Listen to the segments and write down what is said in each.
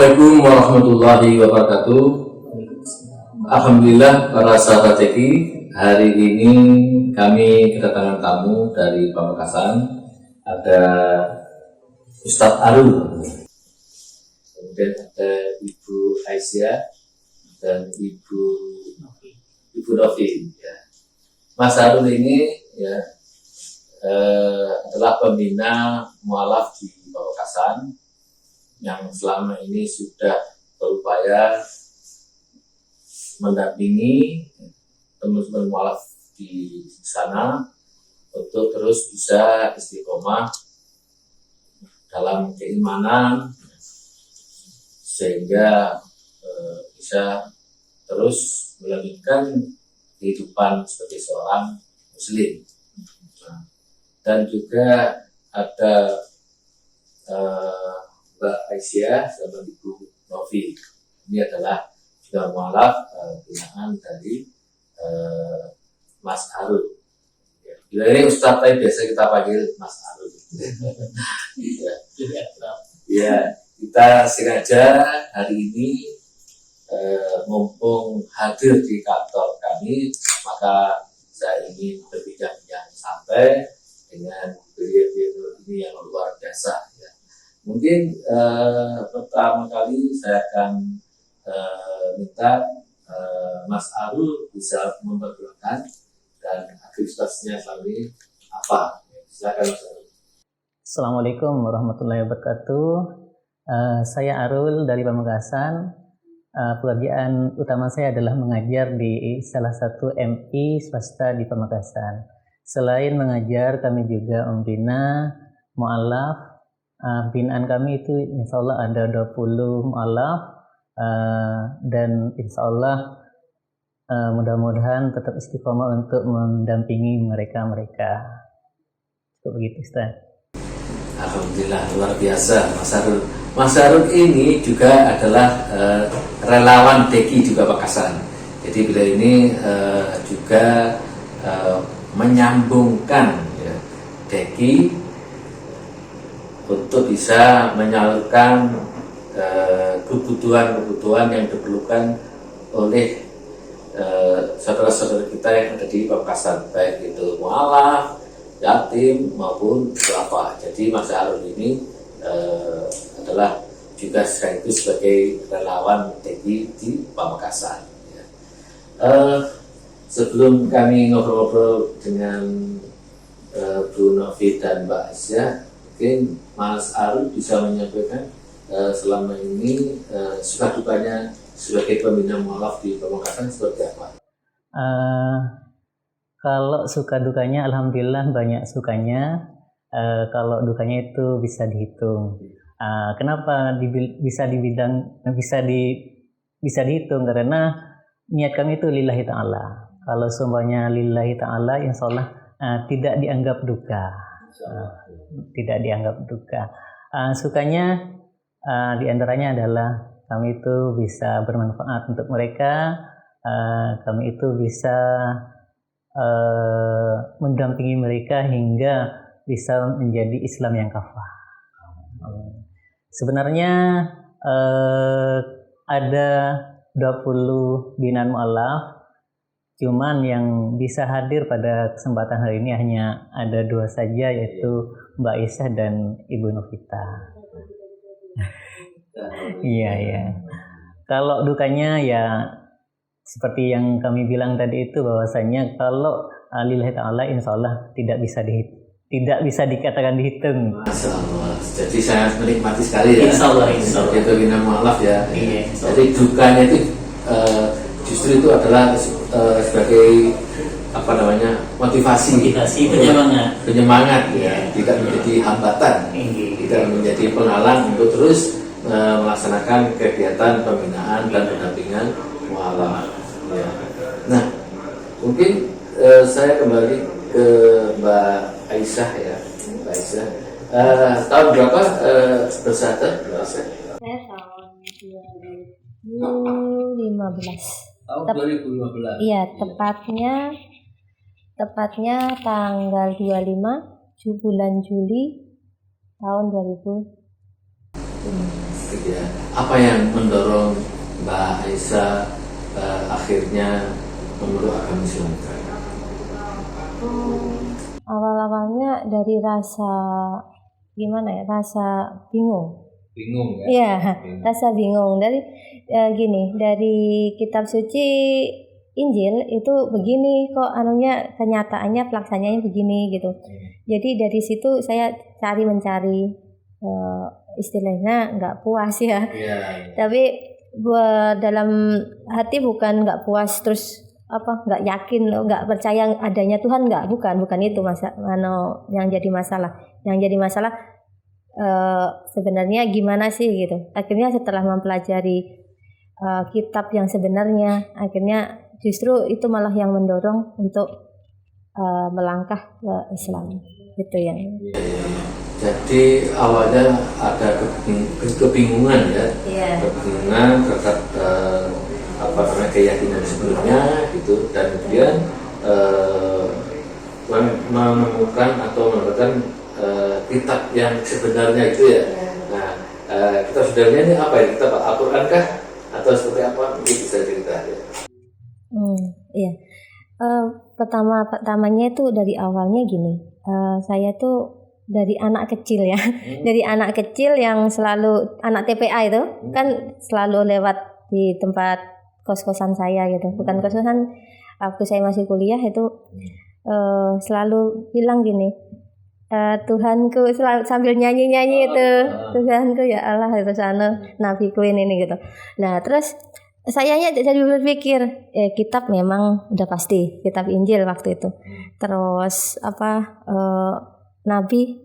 Assalamualaikum warahmatullahi wabarakatuh. Alhamdulillah para sahabat TEKI, hari ini kami kedatangan tamu dari Pamekasan. Ada Ustadz Arul, kemudian ada Ibu Aisyah dan Ibu Novi. Ya. Mas Arul ini ya adalah pembina mualaf di Pamekasan yang selama ini sudah berupaya mendampingi teman-teman mualaf di sana untuk terus bisa istiqomah dalam keimanan sehingga bisa terus melanjutkan kehidupan sebagai seorang muslim. Dan juga ada Mbak Aisyah sama Ibu Novi. Ini adalah juga mualaf binaan dari Mas Arul. Ya, ini Ustadz tapi biasa kita panggil Mas Arul. Ya, kita sengaja hari ini mumpung hadir di kantor kami, maka saya ingin berbincang-bincang santai dengan beliau ini yang luar biasa. Ya. Mungkin pertama kali saya akan minta Mas Arul bisa memperkenalkan dan aktivitasnya selama ini apa. Silakan Mas Arul. Assalamualaikum warahmatullahi wabarakatuh. Saya Arul dari Pamekasan. Pekerjaan utama saya adalah mengajar di salah satu MI swasta di Pamekasan. Selain mengajar, kami juga membina mualaf. Binaan kami itu insya Allah ada 20 mualaf dan insya Allah mudah-mudahan tetap istiqomah untuk mendampingi mereka. Begitu Ustaz. Alhamdulillah luar biasa Mas Arul. Mas Arul ini juga adalah relawan TEKI di Pamekasan. Jadi beliau ini juga menyambungkan ya, TEKI untuk bisa menyalurkan kebutuhan yang diperlukan oleh saudara-saudara kita yang ada di Pamekasan, baik itu mualaf, yatim maupun duafa. Jadi Mas Arul ini adalah juga sekaligus sebagai relawan TEKI di Pamekasan. Ya. Sebelum kami ngobrol-ngobrol dengan Bu Novi dan Mbak Aisyah, mungkin Mas Arul bisa menyampaikan selama ini suka dukanya sebagai pembina mualaf di Pamekasan seperti apa? Kalau suka dukanya, alhamdulillah banyak sukanya. Kalau dukanya itu bisa dihitung. Kenapa bisa dihitung? Karena niat kami itu lillahi ta'ala. Kalau semuanya lillahi ta'ala, insya Allah tidak dianggap duka. Tidak dianggap duka. Sukanya diantaranya adalah kami itu bisa bermanfaat untuk mereka. Kami itu bisa mendampingi mereka hingga bisa menjadi Islam yang kafah. Sebenarnya ada 20 binaan mualaf, cuman yang bisa hadir pada kesempatan hari ini hanya ada 2 saja, yaitu Mbak Aisyah dan Ibu Novita. Iya. Kalau dukanya ya seperti yang kami bilang tadi itu, bahwasanya kalau lillahi ta'ala insya Allah tidak bisa dikatakan dihitung. Masya Allah. Jadi sangat menikmati sekali ya. Insya Allah. Itu bina mualaf ya. Iya, jadi dukanya itu justru itu adalah sebagai motivasi penyemangat ya, tidak menjadi hambatan, tidak menjadi penghalang untuk terus melaksanakan kegiatan pembinaan dan pendampingan mualaf ya. Nah, mungkin saya kembali ke Mbak Aisyah ya. Mbak Aisyah, tahun berapa bersyahadat Mbak Aisyah? Saya tahun 2015. Tahun 2015. Iya, tepatnya tanggal 25 bulan Juli tahun 2015. Ya. Apa yang mendorong Mbak Aisyah akhirnya memeluk agama Islam? Awal-awalnya dari rasa gimana ya? Rasa bingung. Bingung ya? Iya, Bingung. rasa bingung dari gini, dari kitab suci Injil itu begini kok anunya, kenyataannya pelaksanaannya begini gitu. Jadi dari situ saya mencari istilahnya nggak puas ya. Iya. Tapi dalam hati bukan nggak puas terus nggak yakin, nggak percaya adanya Tuhan, bukan itu yang jadi masalah. Yang jadi masalah sebenarnya gimana sih gitu. Akhirnya setelah mempelajari kitab yang sebenarnya, akhirnya justru itu malah yang mendorong untuk melangkah ke Islam gitu ya. Jadi awalnya ada kebingungan ya, kebingungan terhadap keyakinan sebelumnya gitu, dan kemudian menemukan atau mendapatkan kitab yang sebenarnya itu ya. Nah, kitab sebenarnya ini apa ya? Kitab Al-Quran kah atau seperti apa? Mungkin bisa cerita ya. Iya. Pertamanya itu dari awalnya gini. Saya tuh dari anak kecil ya, dari anak kecil yang selalu anak TPA itu kan selalu lewat di tempat kos-kosan saya gitu, bukan kos-kosan, waktu saya masih kuliah itu selalu bilang gini, Tuhanku, selalu sambil nyanyi-nyanyi itu, Tuhanku ya Allah itu sana, nabiku ini gitu. Nah terus sayanya jadi berpikir kitab memang udah pasti kitab Injil waktu itu, terus Nabi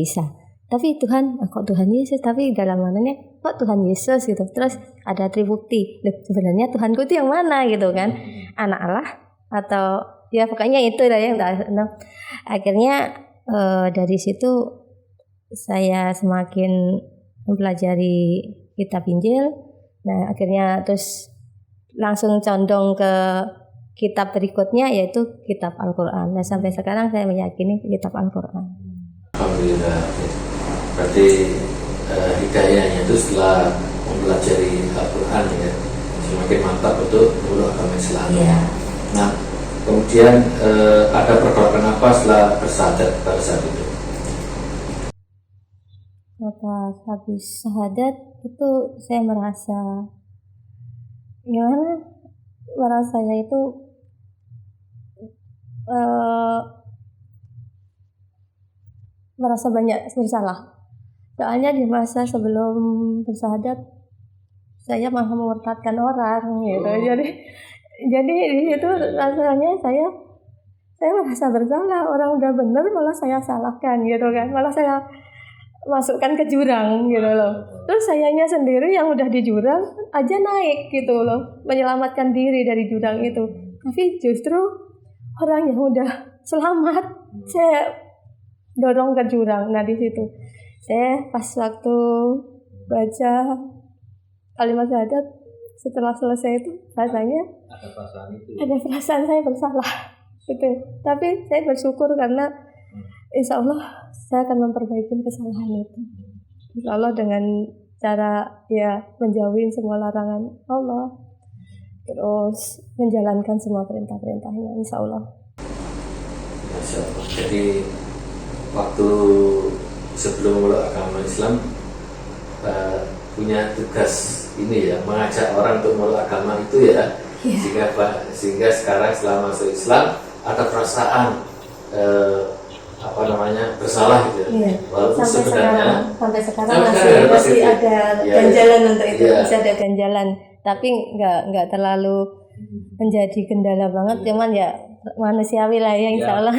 Isa. Tapi Tuhan, kok Tuhan Yesus? Tapi dalam mananya kok Tuhan Yesus gitu. Terus ada tribukti. Sebenarnya Tuhanku itu yang mana gitu kan? Anak Allah atau ya pokoknya itu lah yang akhirnya dari situ saya semakin mempelajari kitab Injil. Nah, akhirnya terus langsung condong ke kitab berikutnya yaitu kitab Al-Quran. Nah, sampai sekarang saya meyakini kitab Al-Quran. Alhamdulillah. Berarti hidayahnya itu setelah mempelajari Al-Quran ya, semakin mantap untuk memeluk agama Islam. Ya. Nah, kemudian ada pergolakan apa setelah bersyahadat pada saat itu? Pas habis syahadat itu saya merasa gimana? Merasanya itu merasa banyak bersalah. Soalnya di masa sebelum bersyahadat saya malah memurtadkan orang gitu. Jadi di situ rasanya saya merasa bersalah. Orang udah benar malah saya salahkan gitu kan. Malah saya masukkan ke jurang gitu loh. Terus sayanya sendiri yang udah di jurang aja naik gitu loh, menyelamatkan diri dari jurang itu. Tapi justru orang yang udah selamat saya dorong ke jurang. Nah di situ saya pas waktu baca kalimat syahadat setelah selesai itu rasanya ada perasaan saya bersalah gitu. Tapi saya bersyukur karena insya Allah saya akan memperbaiki kesalahan itu. Insya Allah dengan cara ya menjauhin semua larangan Allah, terus menjalankan semua perintah-perintahnya. Insya Allah. Masya Allah. Jadi waktu sebelum memeluk agama Islam punya tugas ini ya, mengajak orang untuk memeluk agama itu ya. Sehingga sekarang setelah masuk Islam ada perasaan bersalah gitu ya. Walaupun sampai sekarang masih ada ganjalan untuk itu, masih ada ganjalan, tapi nggak terlalu menjadi kendala banget, cuman ya manusiawi lah ya insya Allah.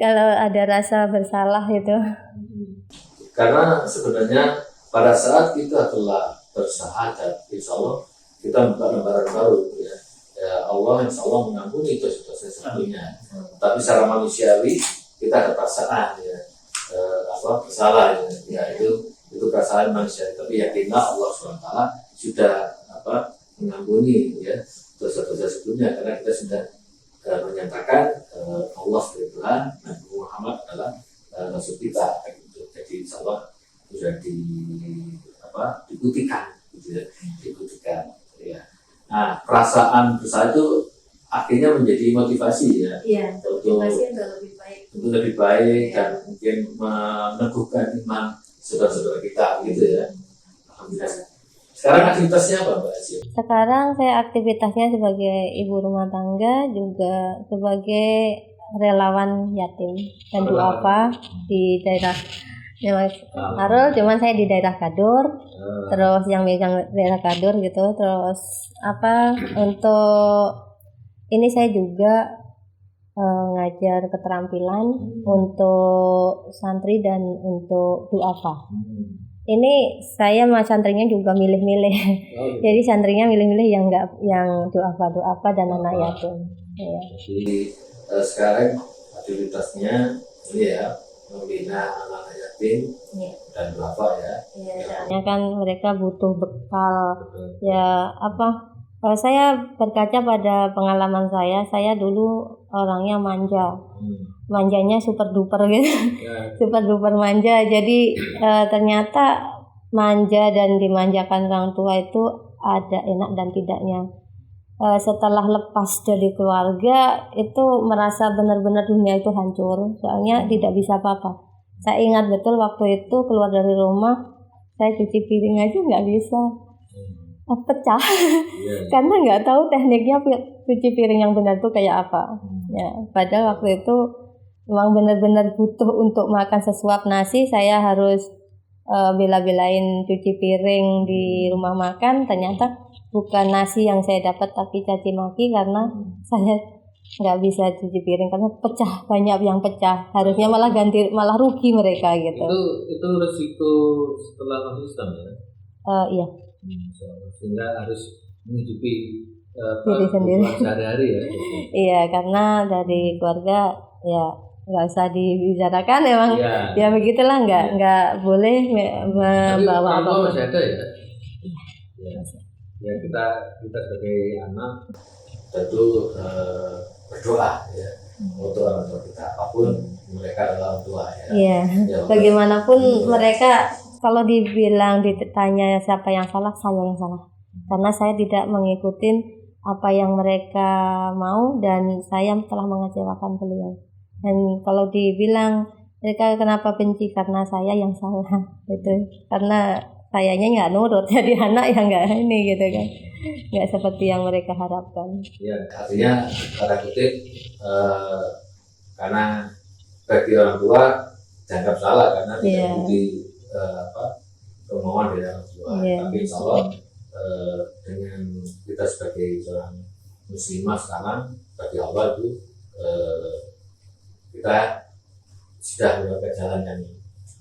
Kalau ada rasa bersalah itu. Karena sebenarnya pada saat kita telah bersyahadat, insya Allah kita membuka lembaran baru ya. Allah insya Allah mengampuni dosa-dosa sebelumnya. Tapi secara manusiawi kita ada perasaan ya, bersalah ya, itu perasaan manusia. Tapi yakinlah Allah SWT sudah mengampuni ya dosa-dosa sebelumnya, karena kita sudah menyatakan Allah sebagai Tuhan, Nabi Muhammad adalah Rasul kita gitu. Jadi insya Allah sudah dibuktikan, gitu ya, dibuktikan. Ya. Nah, perasaan besar itu akhirnya menjadi motivasi ya, Iya, untuk lebih baik dan mungkin meneguhkan iman saudara-saudara kita, gitu ya. Alhamdulillah. Sekarang aktivitasnya apa, Mbak Asia? Sekarang saya aktivitasnya sebagai ibu rumah tangga, juga sebagai relawan yatim dan duafa di daerah Arul, cuman saya di daerah Kadur, terus yang megang daerah Kadur gitu. Terus untuk ini saya juga ngajar keterampilan untuk santri dan untuk duafa. Ini saya sama santrinya juga milih-milih. Jadi santrinya milih-milih yang duafa dan anak yatim. Ya. Jadi sekarang aktivitasnya ini ya, membina anak-anak yatim dan duafa ya. Soalnya kan mereka butuh bekal. Ya saya berkaca pada pengalaman saya dulu orangnya manjanya super duper gitu. Super duper manja. Jadi ternyata manja dan dimanjakan orang tua itu ada enak dan tidaknya. Setelah lepas dari keluarga itu merasa benar-benar dunia itu hancur, soalnya tidak bisa apa-apa. Saya ingat betul waktu itu keluar dari rumah, saya cuci piring aja nggak bisa, pecah. Karena nggak tahu tekniknya cuci piring yang benar itu kayak apa. Ya, padahal waktu itu memang benar-benar butuh untuk makan sesuap nasi, saya harus bela-belain cuci piring di rumah makan. Ternyata bukan nasi yang saya dapat, tapi caci maki karena saya nggak bisa cuci piring karena pecah, banyak yang pecah. Harusnya malah rugi mereka gitu. Itu resiko setelah masuk Islam ya? Iya. Sehingga harus menghidupi diri sendiri sehari-hari ya. Iya, karena dari keluarga ya nggak usah dibicarakan, emang ya begitulah, nggak boleh membawa apa-apa. Masih ada ya? Ya kita sebagai anak tentu berdoa ya untuk orang tua kita, apapun mereka adalah orang tua ya. Iya. Bagaimanapun mereka, kalau ditanya siapa yang salah, saya yang salah, karena saya tidak mengikuti apa yang mereka mau dan saya telah mengecewakan beliau. Dan kalau dibilang mereka kenapa benci, karena saya yang salah gitu, karena sayanya nggak nurut, jadi anak yang nggak ini gitu kan, nggak seperti yang mereka harapkan. Ya, artinya kata kutip karena bagi orang tua dianggap salah karena tidak mengikuti kemauan dari orang tua. Tapi insya Allah dengan kita sebagai seorang muslimah sekarang, bagi Allah itu kita sudah melakukan jalan yang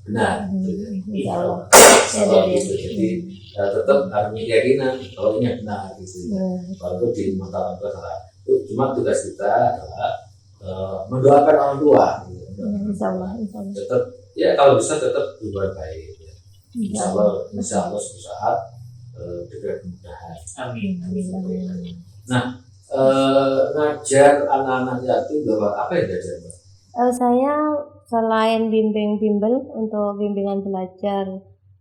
benar. Insya Allah. Gitu. Jadi tetap harus keyakinan kalau ini benar gitu. Walaupun di mata orang tua salah. Cuma tugas kita adalah mendoakan orang tua. Gitu. Insya Allah. Tetap ya, kalau bisa tetap berbuat baik. Ya. Insya Allah suatu saat diberi kemudahan. Amin. Nah, ngajar anak-anak yatim bahwa apa yang diajar, Mbak? Saya selain bimbel untuk bimbingan belajar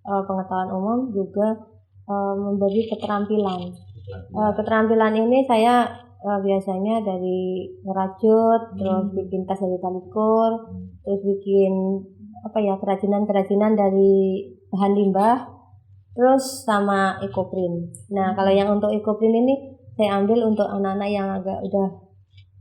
pengetahuan umum, juga memberi keterampilan. Keterampilan ini saya biasanya dari ngerajut, terus bikin tas dari talikur, terus bikin kerajinan dari bahan limbah, terus sama ekoprint. Nah, kalau yang untuk ekoprint ini saya ambil untuk anak-anak yang udah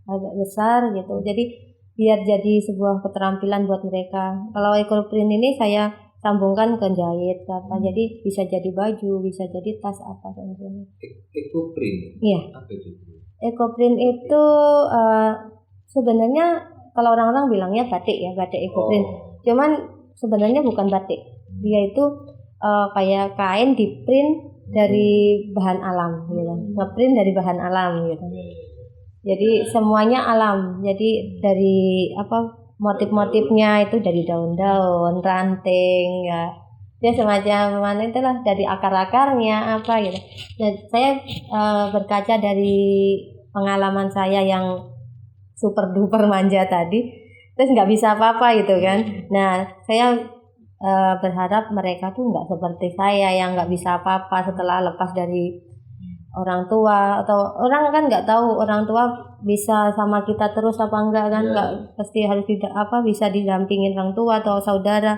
agak besar gitu. Jadi biar jadi sebuah keterampilan buat mereka. Kalau ekoprint ini saya sambungkan ke jahit jadi bisa jadi baju, bisa jadi tas apa gitu. Ekoprint? Iya. Apa itu? Ekoprint itu sebenarnya kalau orang-orang bilangnya batik ya, batik ekoprint. Cuman sebenarnya bukan batik. Dia itu kayak kain di print dari bahan alam gitu. Ngeprint dari bahan alam gitu. Jadi semuanya alam. Jadi dari motif-motifnya itu dari daun-daun, ranting ya. Dia semacam mana itulah, dari akar-akarnya apa gitu. Dan saya berkaca dari pengalaman saya yang super duper manja tadi, terus nggak bisa apa-apa gitu kan. Nah, saya berharap mereka tuh nggak seperti saya yang nggak bisa apa-apa setelah lepas dari orang tua, atau orang kan nggak tahu orang tua bisa sama kita terus apa enggak kan, Iya. nggak pasti harus tidak apa bisa didampingin orang tua atau saudara.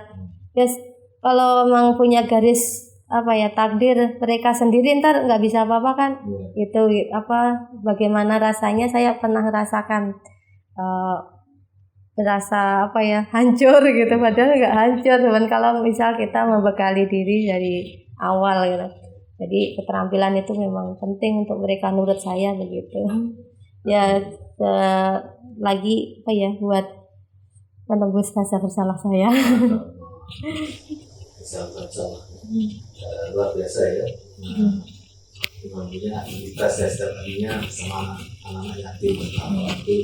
Yes, kalau memang punya garis apa ya takdir mereka sendiri ntar nggak bisa apa-apa kan. Iya. Itu apa bagaimana rasanya saya pernah rasakan, berasa apa ya hancur gitu, padahal nggak hancur, cuman kalau misal kita membekali diri dari awal gitu. Jadi keterampilan itu memang penting untuk mereka, menurut saya begitu. Ya lagi apa ya buat menembus rasa bersalah saya. Salah. Luar biasa ya. Punya aktivitas ya setiap harinya bersama anak-anak yatim itu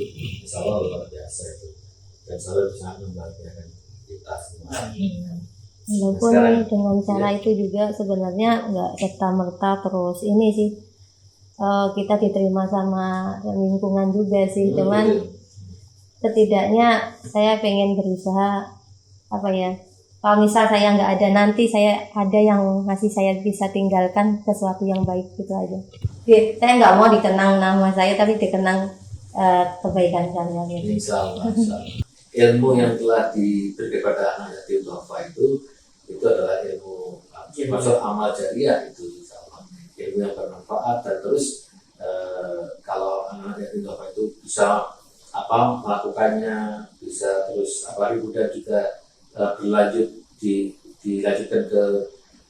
insya Allah luar biasa itu, dan selalu bisa membahagiakan kita semua. Walaupun dengan cara itu juga sebenarnya nggak serta-merta terus ini sih, kita diterima sama lingkungan juga sih, cuman setidaknya saya pengen berusaha apa ya, kalau misal saya nggak ada nanti saya ada yang masih saya bisa tinggalkan sesuatu yang baik gitu aja. Saya nggak mau dikenang nama saya tapi dikenang kebaikan saya gitu. Insya Allah. Ilmu yang telah diberi kepada anak yatim duafa itu adalah ilmu masuk amal jariah itu, insya Allah. Ilmu yang bermanfaat, dan terus kalau anak yatim duafa itu bisa melakukannya, bisa terus kemudian juga berlanjut dilanjutkan ke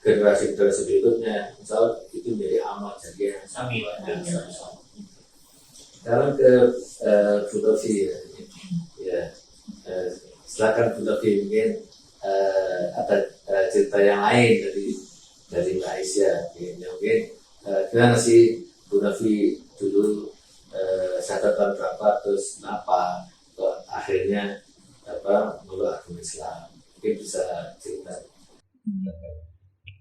generasi berikutnya, insya Allah itu menjadi amal jariah yang sangat luar biasa. Sekarang ke Bu Novi ya. Silakan Bu Novi, mungkin ada cerita yang lain dari Mbak Aisyah. Mungkin gimana sih Bu Novi dulu catatan berapa, terus kenapa kok akhirnya meluk agama Islam, mungkin bisa cerita.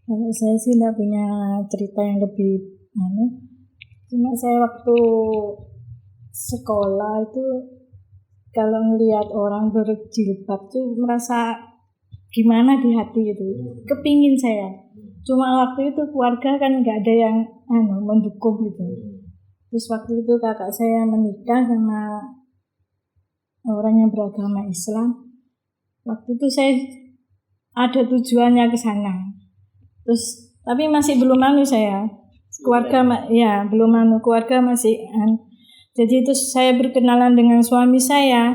Kalau saya sih tidak punya cerita yang lebih cuma saya waktu sekolah itu kalau melihat orang berjilbab tuh merasa gimana di hati itu, kepingin saya. Cuma waktu itu keluarga kan nggak ada yang mendukung gitu. Terus waktu itu kakak saya menikah sama orang yang beragama Islam. Waktu itu saya ada tujuannya ke sana. Terus tapi masih belum saya. Keluarga belum keluarga masih jadi itu saya berkenalan dengan suami saya.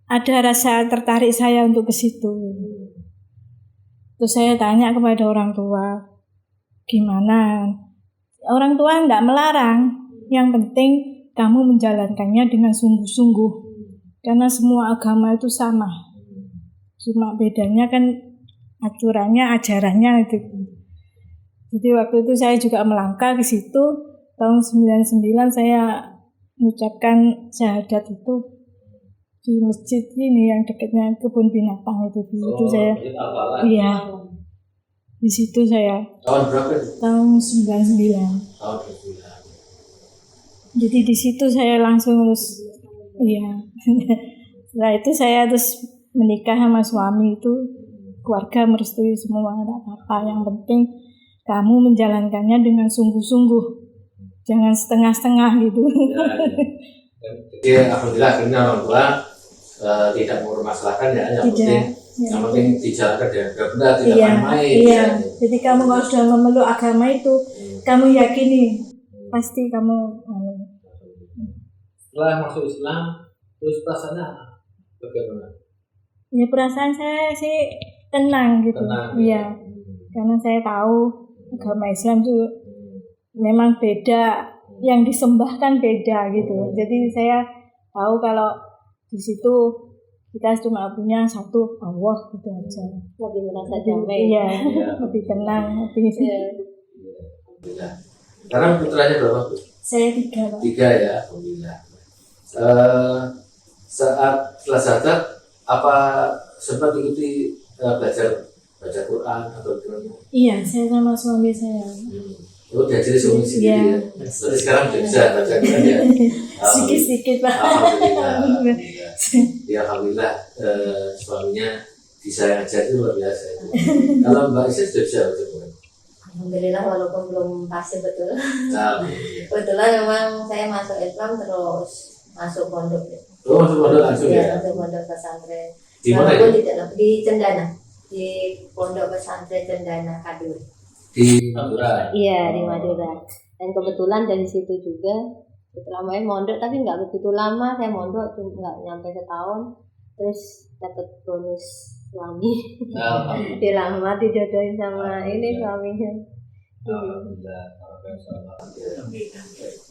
Ada rasa tertarik saya untuk ke situ. Terus saya tanya kepada orang tua, gimana? Orang tua enggak melarang, yang penting kamu menjalankannya dengan sungguh-sungguh. Karena semua agama itu sama. Cuma bedanya kan aturannya, ajarannya itu. Jadi waktu itu saya juga melangkah ke situ. Tahun 99 saya mengucapkan syahadat itu di masjid ini yang dekatnya kebun binatang itu. Saya di situ saya. Tahun berapa? Tahun 99. Tahun 99. Jadi di situ saya langsung setelah itu saya terus menikah sama suami itu, keluarga merestui semua, tidak apa-apa, yang penting kamu menjalankannya dengan sungguh-sungguh, jangan setengah-setengah gitu. Jadi alhamdulillah akhirnya orang tua tidak mempermasalahkan ya, yang penting dijalankan dengan benar, tidak main-main. Iya. Jadi kamu kalau sudah memeluk agama itu, kamu yakini pasti kamu. Setelah masuk Islam, terus perasaannya bagaimana? Ya perasaan saya sih tenang gitu. Iya. Karena saya tahu agama Islam itu memang beda, yang disembahkan beda gitu. Jadi saya tahu kalau di situ kita cuma punya satu Allah gitu aja. Lebih merasa damai. Iya, lebih tenang, lebih. Alhamdulillah. Sekarang putranya berapa, Bu? Saya 3, Pak. 3 ya, alhamdulillah. Saat setelah syahadat, apa sempat ikuti belajar baca Quran atau gimana? Iya, saya sama suami saya. Oh, diajari suami sendiri ya. Berarti sekarang sudah bisa baca Quran ya? Sedikit-sedikit, Pak. Alhamdulillah. Ya, alhamdulillah suaminya Desain aja itu luar biasa itu. Kalau Mbak Isis sudah bisa baca Quran? Alhamdulillah walaupun belum pasti betul. Nah, iya. Kebetulan memang saya masuk Islam terus masuk pondok. Oh, masuk pondok langsung ya? Iya, masuk pondok pesantren. Di mana Walaupun itu? tidak di Cendana, di pondok pesantren Cendana Kadur. Di Madura. Iya di Madura. Dan kebetulan dari situ juga setelah main mondok tapi nggak begitu lama saya mondok cuma nggak nyampe setahun terus dapat bonus suami. Alhamdulillah. Dilamar dijodohin sama ini suaminya. Alhamdulillah.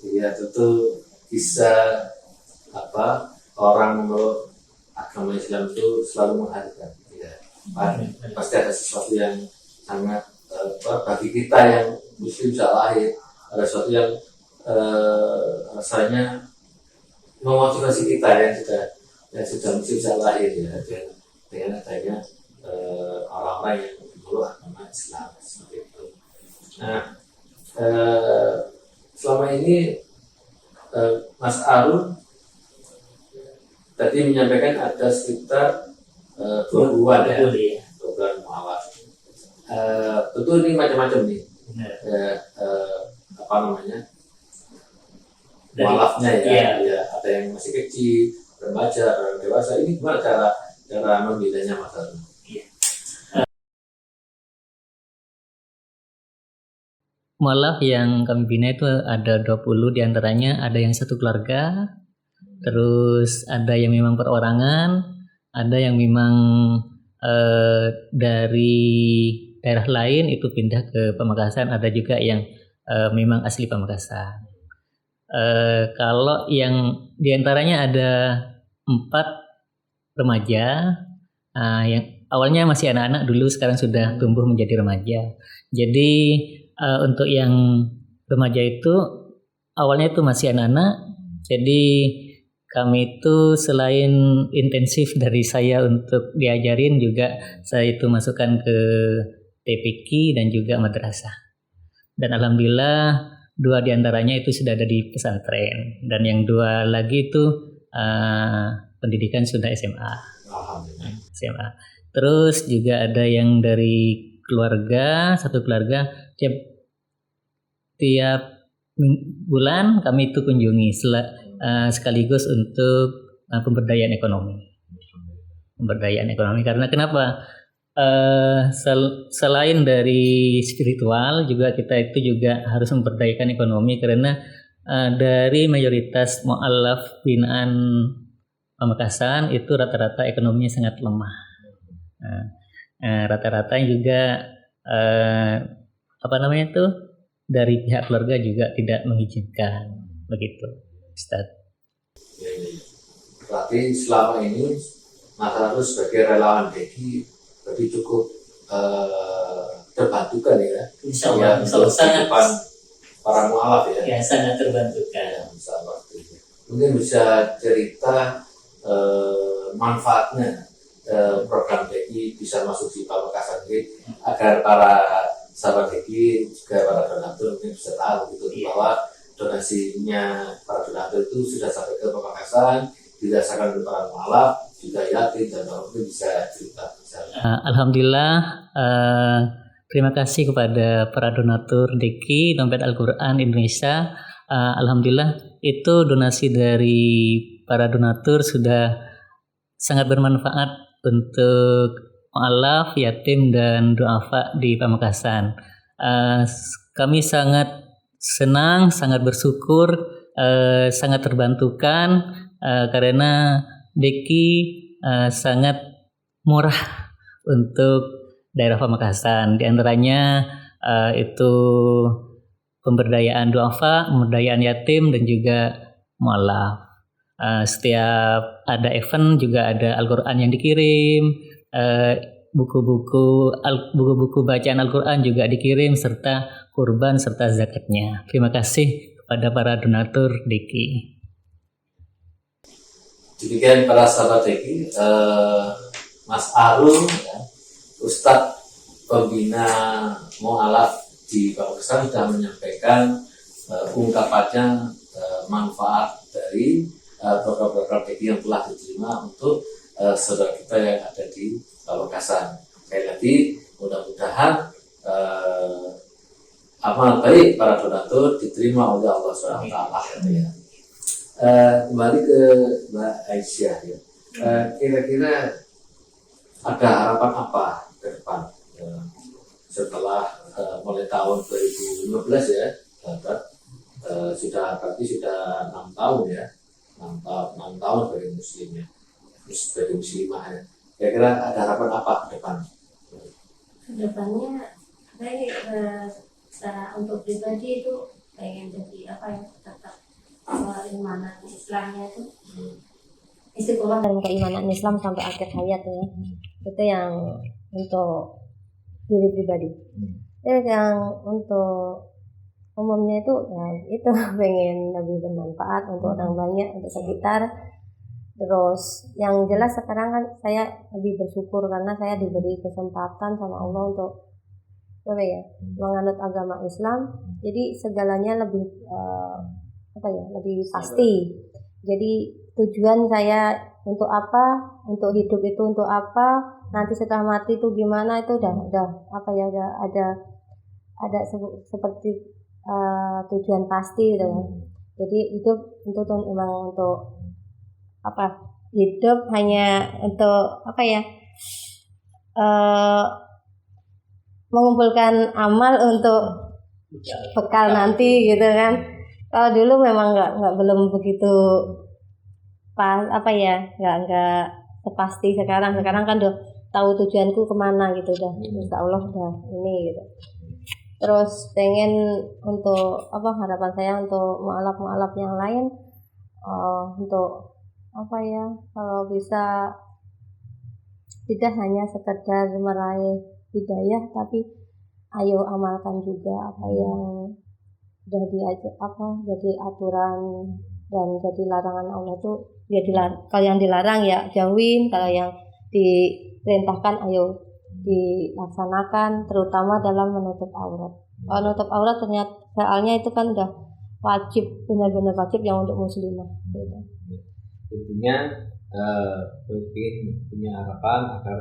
Iya, tentu bisa orang menurut agama Islam itu selalu menghargai. Ya. Pasti ada sesuatu yang sangat bagi kita yang Muslim sejak lahir, ada sesuatu yang rasanya memotivasi kita yang sudah Muslim sejak lahir ya, dengan adanya orang-orang yang memeluk agama Islam seperti itu. Nah, selama ini Mas Arul tadi menyampaikan ada sekitar 20-an ya, 20-an mualaf. Tentu ini macam-macam nih, mualafnya ya. Ya, ada yang masih kecil, remaja, orang dewasa. Ini gimana cara membedanya Mas Arul? Mualaf yang kami bina itu ada 20, diantaranya ada yang satu keluarga, terus ada yang memang perorangan, ada yang memang dari daerah lain itu pindah ke Pamekasan, ada juga yang memang asli Pamekasan. Kalau yang diantaranya ada 4 remaja, yang awalnya masih anak-anak dulu, sekarang sudah tumbuh menjadi remaja. Jadi untuk yang remaja itu awalnya itu masih anak-anak, jadi kami itu selain intensif dari saya untuk diajarin, juga saya itu masukkan ke TPQ dan juga madrasah. Dan alhamdulillah 2 diantaranya itu sudah ada di pesantren, dan yang 2 lagi itu pendidikan sudah SMA. SMA. Terus juga ada yang dari keluarga, satu keluarga tiap bulan kami itu kunjungi sekaligus untuk pemberdayaan ekonomi. Pemberdayaan ekonomi karena kenapa? Selain dari spiritual juga kita itu juga harus memberdayakan ekonomi, karena dari mayoritas mu'alaf binaan Pamekasan itu rata-rata ekonominya sangat lemah. Rata-rata juga dari pihak keluarga juga tidak mengizinkan, begitu, Ustaz. Berarti selama ini Mas Arul sebagai relawan DKI berarti cukup terbantukan ya. Insya Allah sangat para mualaf ya. Ya, sangat terbantukan. Mungkin bisa cerita manfaatnya program DKI bisa masuk di Pamekasan ini, agar para sahabat DKI juga para donatur mungkin bisa tahu gitu bahwa donasinya para donatur itu sudah sampai ke Pamekasan, dirasakan oleh para mualaf, juga yatim, dan mungkin bisa cerita. Alhamdulillah, terima kasih kepada para donatur DKI Dompet Al-Quran Indonesia. Alhamdulillah itu donasi dari para donatur sudah sangat bermanfaat untuk mu'alaf, yatim, dan du'afa di Pamekasan. Kami sangat senang, sangat bersyukur, sangat terbantukan karena DKI sangat murah untuk daerah Pamekasan. Di antaranya itu pemberdayaan du'afa, pemberdayaan yatim, dan juga mu'alaf. Setiap ada event juga ada Al-Quran yang dikirim, buku-buku bacaan Al-Quran juga dikirim, serta kurban serta zakatnya. Terima kasih kepada para donatur DKI. Demikian para sahabat DKI, Mas Arul, ya, Ustadz pembina mu'alaf di Pamekasan sudah menyampaikan ungkapannya manfaat dari program-program DKI yang telah diterima untuk saudara kita yang ada di Pamekasan. Sekali lagi mudah-mudahan amal baik para donatur diterima oleh Allah SWT ya. Kembali ke Mbak Aisyah ya. Kira-kira ada harapan apa ke depan setelah mulai tahun 2015 ya, berarti sudah 6 tahun ya, 6 tahun sebagai muslim ya, sebagai muslimah ya. Kira-kira ada harapan apa ke depan? Kedepannya saya untuk pribadi itu pengen jadi apa ya, tetap keimanan Islamnya itu istiqomah dalam keimanan Islam sampai akhir hayat ya. Itu yang untuk diri pribadi. Yang untuk umumnya itu ya itu pengen lebih bermanfaat untuk orang banyak, untuk sekitar. Terus yang jelas sekarang kan saya lebih bersyukur karena saya diberi kesempatan sama Allah untuk menganut agama Islam. Jadi segalanya lebih lebih pasti. Jadi tujuan saya untuk apa, untuk hidup itu untuk apa, nanti setelah mati itu gimana, itu udah ada seperti tujuan pasti gitu. Jadi hidup memang untuk hidup hanya untuk mengumpulkan amal untuk bekal nanti gitu kan. Kalau dulu memang belum begitu nggak sepasti sekarang kan udah tahu tujuanku kemana gitu, udah insya Allah udah ini gitu. Terus pengen untuk harapan saya untuk mualaf yang lain, untuk kalau bisa tidak hanya sekedar meraih hidayah, tapi ayo amalkan juga apa yang udah jadi aturan dan jadi larangan Allah itu ya kalau yang dilarang ya jauhin, kalau yang diperintahkan ayo dilaksanakan, terutama dalam menutup aurat. Kalau menutup aurat ternyata soalnya itu kan udah wajib, benar-benar wajib yang untuk muslimah gitu. Intinya ingin punya harapan agar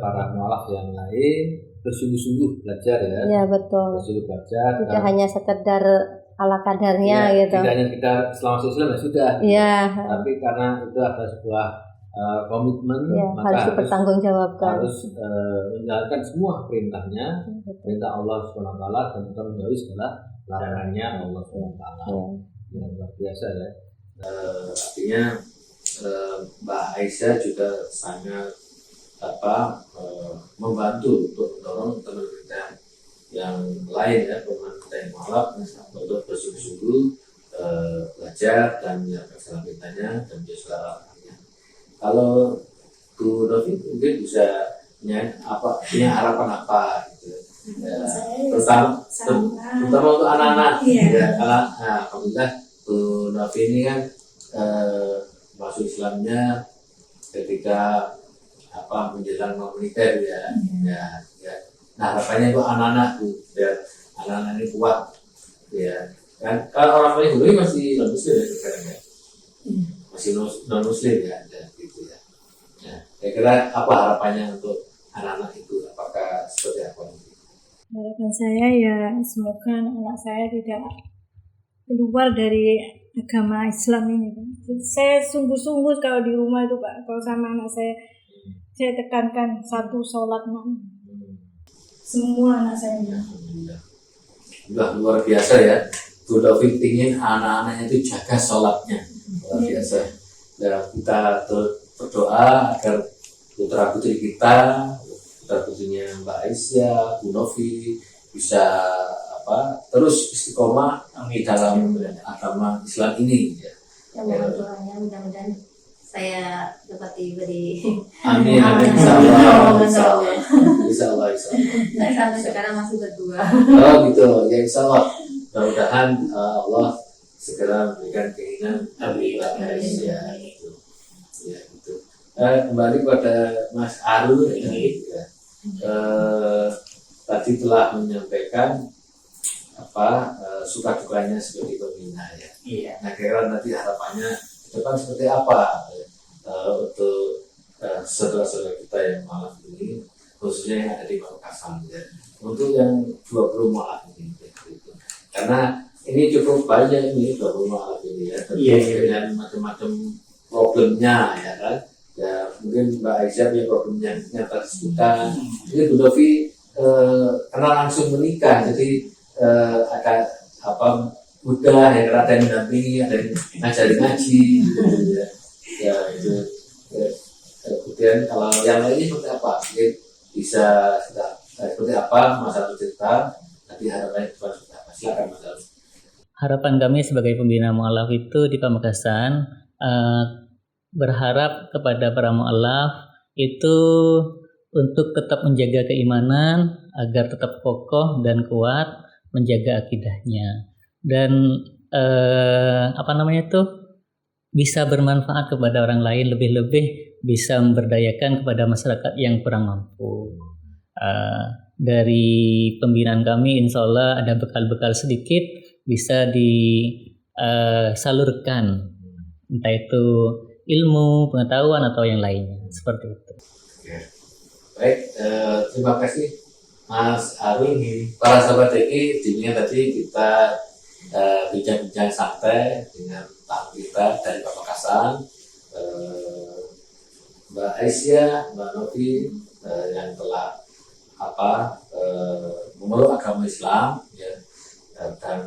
para mualaf yang lain bersungguh-sungguh belajar ya. Iya betul. Bersungguh belajar. Tidak hanya sekedar ala kadarnya gitu. Tidak hanya kita selama Islam ya sudah. Iya. Tapi karena itu adalah sebuah komitmen, maka harus dipertanggungjawabkan. Harus menjalankan semua perintahnya, perintah Allah SWT, dan kita menjauhi segala larangannya Allah SWT. Ya, luar biasa ya. Artinya Mbak Aisyah juga sangat membantu untuk mendorong teman-teman kita yang lain ya, teman kita yang mualaf untuk bersungguh-sungguh belajar dan menjalankan segala perintahnya dan menjaga segala larangannya. Kalau Bu Novi mungkin bisa punya harapan apa gitu ya, terutama untuk anak-anak ya, karena alhamdulillah Bu Novi ini kan masuk Islamnya ketika menjelang mau menikah ya. Nah harapannya itu anak-anak biar anak-anak ini kuat ya kan. Kalau orang paling dulu masih non muslim ya sekarang ya, masih non muslim ya gitu ya. Nah kira-kira apa harapannya untuk anak-anak itu, apakah seperti apa? Harapan saya ya semoga anak saya tidak keluar dari agama Islam ini. Saya sungguh-sungguh kalau di rumah itu Pak, kalau sama anak saya tekankan satu sholat semua anak saya. Udah luar biasa ya. Bu Taufik ingin anak-anaknya itu jaga sholatnya, luar biasa. Ya, kita berdoa agar putra putri kita, putra putrinya Mbak Aisyah, Bu Novi bisa terus istiqomah di dalam agama Islam ini ya. Mohon doanya mudah-mudahan saya dapat diberi. Amin. Insya Allah. Saya sampai sekarang masih berdua. Oh gitu, ya insya Allah. Mudah-mudahan Allah segera memberikan keinginan Abi Aisyah ya gitu. Kembali pada Mas Arul ini ya. Tadi telah menyampaikan suka dukanya sebagai pembina ya. Iya. Nah kira nanti harapannya ke depan seperti apa untuk saudara-saudara kita yang malam ini, khususnya yang ada di Pamekasan ya. Untuk yang 20 malam ini gitu. Karena ini cukup banyak ini 20 malam ini ya, dengan macam-macam problemnya ya kan. Ya mungkin Mbak Aisyah punya problemnya nyata disebutkan. Ini Bu Novi kenal langsung menikah, jadi agak mudah ya, ada yang mendampingi, ada yang ngajarin ngaji gitu ya. Ya itu. Kemudian kalau yang lainnya seperti apa? Mungkin bisa seperti apa Mas Arul cerita, nanti harapannya seperti apa? Silakan Mas Arul. Harapan kami sebagai pembina mu'alaf itu di Pamekasan berharap kepada para mu'alaf itu untuk tetap menjaga keimanan agar tetap kokoh dan kuat menjaga akidahnya, dan bisa bermanfaat kepada orang lain, lebih-lebih bisa memberdayakan kepada masyarakat yang kurang mampu. Dari pembinaan kami insya Allah ada bekal-bekal sedikit bisa disalurkan, entah itu ilmu, pengetahuan atau yang lainnya seperti itu. Baik, terima kasih Mas Arul. Para sahabat TK, diminya tadi kita bincang-bincang santai dengan tamu kita dari Pamekasan, Mbak Aisyah, Mbak Novi, yang telah memeluk agama Islam ya, dan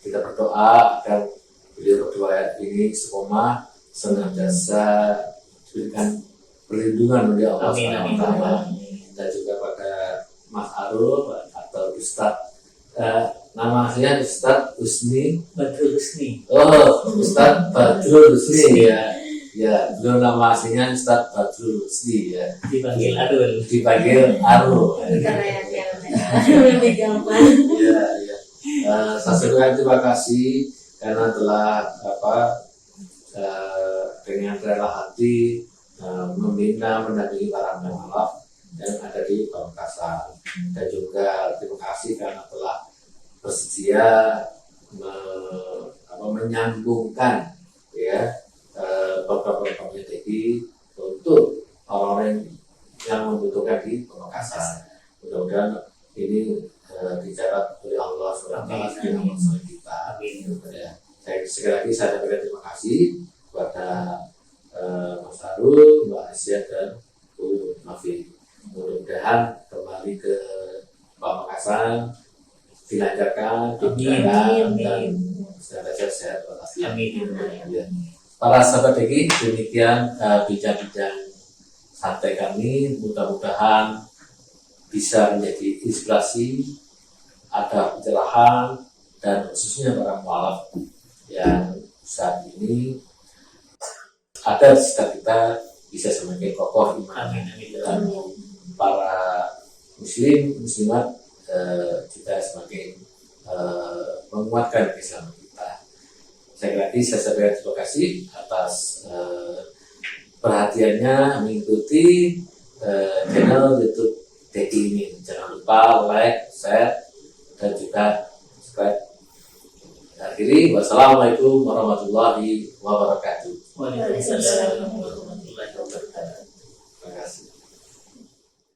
kita berdoa agar beliau berdua ini istiqomah senantiasa diberikan perlindungan oleh Allah SWT, dan juga pada Mas Arul atau Ustadz, nama aslinya Ustadz Husni Badrul Husni. Oh, Ustadz Badrul Husni ya. Ya, beliau nama aslinya Ustadz Badrul Husni ya. Dipanggil Arul. Lebih gampang. Ya. Saya sampaikan terima kasih karena telah dengan rela hati membina, mendampingi para mu'alaf yang ada di Pamekasan, dan juga terima kasih karena telah bersedia menyambungkan ya program-programnya TK untuk orang-orang yang membutuhkan di Pamekasan. Mudah-mudahan ini dicatat oleh Allah SWT dengan amal kita. Ya. Sekali lagi saya sampaikan terima kasih kepada Mas Arul, Mbak Aisyah, dan Bu Novi. Mudah-mudahan kembali ke Pamekasan dilancarkan, dimudahkan, dan senantiasa sehat walafiat. Ya. Para sahabat TK, demikian bincang-bincang santai kami. Mudah-mudahan bisa menjadi inspirasi, ada pencerahan, dan khususnya para mu'alaf yang saat ini ada di sekitar kita bisa semakin kokoh iman, dan para muslimat juga semakin menguatkan keislaman kita. Sekali lagi saya sampaikan terima kasih atas perhatiannya mengikuti channel YouTube TK ini. Jangan lupa like, share, dan juga subscribe. Akhiri, wassalamualaikum warahmatullahi wabarakatuh. Waalaikumsalam warahmatullahi wabarakatuh. Terima kasih.